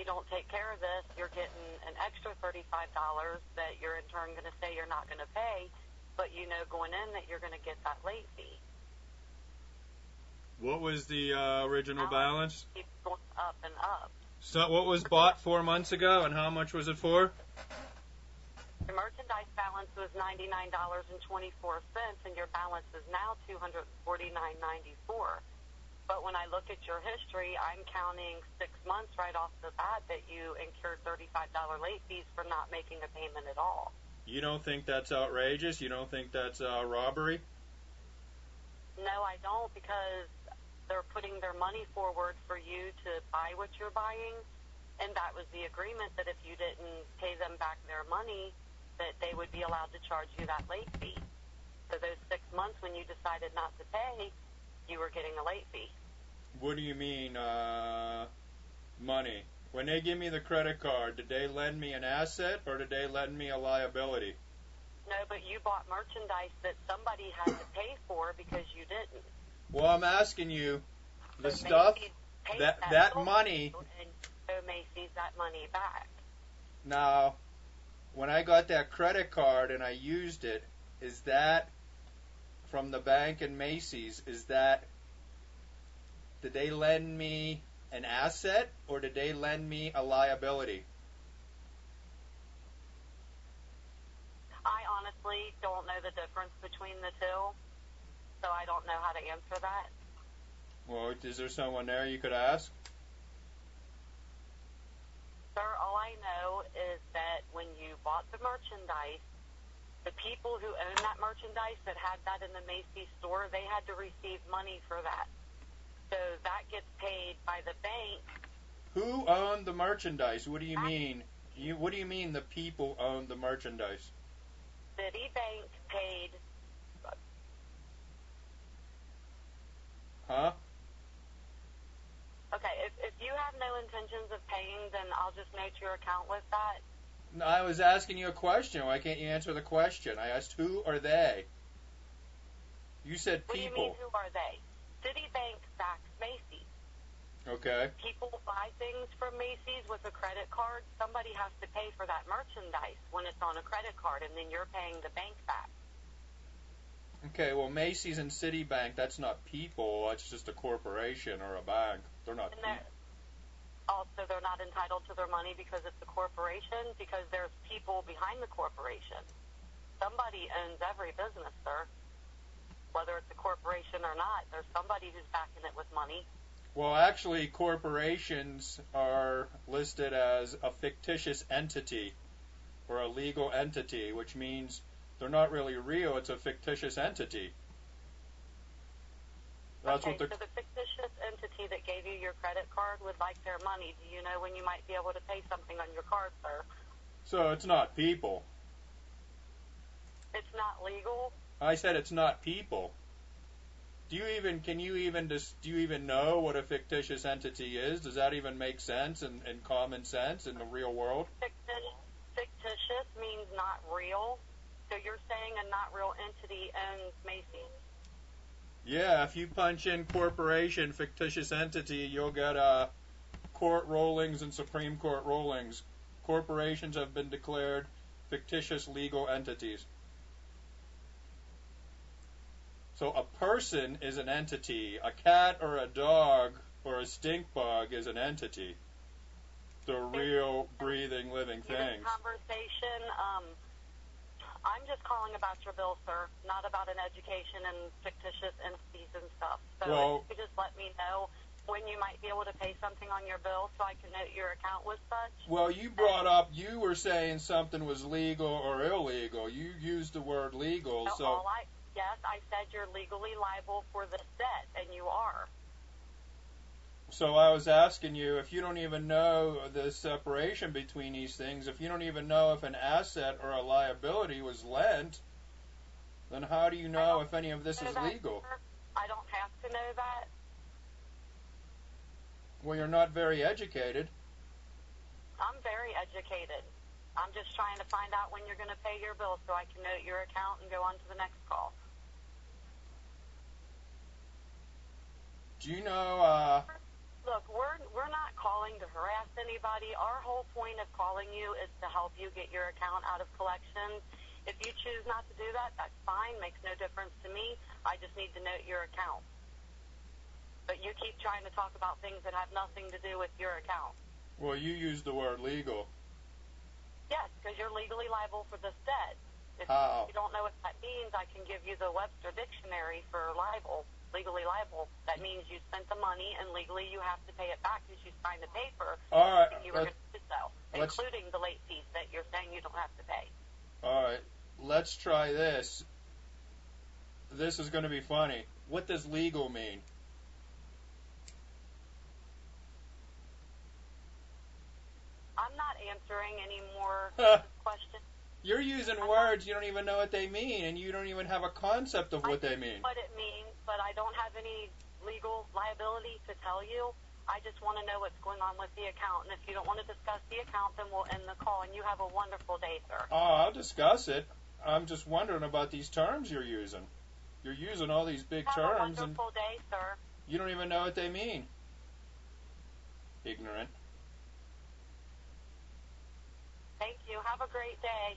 don't take care of this, you're getting an extra $35 that you're in turn going to say you're not going to pay, but you know going in that you're going to get that late fee. What was the original balance? Keeps going up and up. So what was bought 4 months ago, and how much was it for? The merchandise balance was $99.24, and your balance is now $249.94. But when I look at your history, I'm counting 6 months right off the bat that you incurred $35 late fees for not making a payment at all. You don't think that's outrageous? You don't think that's robbery? No, I don't, because they're putting their money forward for you to buy what you're buying, and that was the agreement that if you didn't pay them back their money, that they would be allowed to charge you that late fee. So those 6 months when you decided not to pay, you were getting a late fee. What do you mean, money? When they give me the credit card, did they lend me an asset or did they lend me a liability? No, but you bought merchandise that somebody had to pay for because you didn't. Well, I'm asking you, the stuff, that money. And so Macy's that money back. Now, when I got that credit card and I used it, is that from the bank and Macy's, did they lend me an asset or did they lend me a liability? I honestly don't know the difference between the two, so I don't know how to answer that. Well, is there someone there you could ask? Sir, all I know is that when you bought the merchandise, the people who own that merchandise that had that in the Macy's store, they had to receive money for that. So that gets paid by the bank. Who owned the merchandise? What do you mean? What do you mean the people owned the merchandise? Citibank paid. Huh? Okay, if you have no intentions of paying, then I'll just note your account with that. No, I was asking you a question. Why can't you answer the question? I asked who are they? You said people. What do you mean, who are they? Citibank backs Macy's. Okay. People buy things from Macy's with a credit card. Somebody has to pay for that merchandise when it's on a credit card, and then you're paying the bank back. Okay, well, Macy's and Citibank, that's not people. That's just a corporation or a bank. They're not people. Also, they're not entitled to their money because it's a corporation, because there's people behind the corporation. Somebody owns every business, sir. Whether it's a corporation or not, there's somebody who's backing it with money. Well, actually, corporations are listed as a fictitious entity or a legal entity, which means they're not really real. It's a fictitious entity. That's okay, what the so the fictitious entity that gave you your credit card would like their money. Do you know when you might be able to pay something on your card, sir? So it's not people. It's not legal? I said it's not people. Do you even know what a fictitious entity is? Does that even make sense in common sense in the real world? Fictitious means not real. So you're saying a not real entity owns Macy's? Yeah, if you punch in corporation, fictitious entity, you'll get court rulings and Supreme Court rulings. Corporations have been declared fictitious legal entities. So a person is an entity. A cat or a dog or a stink bug is an entity. They're real, breathing, living things. Conversation. I'm just calling about your bill, sir, not about an education and fictitious entities and stuff. So well, if you could just let me know when you might be able to pay something on your bill so I can note your account with such. Well, you brought up, you were saying something was legal or illegal. You used the word legal, No, so... Yes, I said you're legally liable for this debt, and you are. So I was asking you, if you don't even know the separation between these things, if you don't even know if an asset or a liability was lent, then how do you know if any of this is legal? I don't have to know that. Well, you're not very educated. I'm very educated. I'm just trying to find out when you're going to pay your bill so I can note your account and go on to the next call. Do you know, Look, we're not calling to harass anybody. Our whole point of calling you is to help you get your account out of collections. If you choose not to do that, that's fine. Makes no difference to me. I just need to note your account. But you keep trying to talk about things that have nothing to do with your account. Well, you used the word legal. Yes, because you're legally liable for this debt. If How? you don't know what that means, I can give you the Webster Dictionary for libel. Legally liable. That means you spent the money, and legally you have to pay it back because you signed the paper. All right. You were going to do so, including the late fees that you're saying you don't have to pay. All right. Let's try this. This is going to be funny. What does legal mean? I'm not answering any more questions. You're using words you don't even know what they mean, and you don't even have a concept of what they mean. What it means, but I don't have any legal liability to tell you. I just want to know what's going on with the account, and if you don't want to discuss the account, then we'll end the call, and you have a wonderful day, sir. Oh, I'll discuss it. I'm just wondering about these terms you're using. You're using all these big terms, have a wonderful day, sir. You don't even know what they mean. Ignorant. Thank you. Have a great day.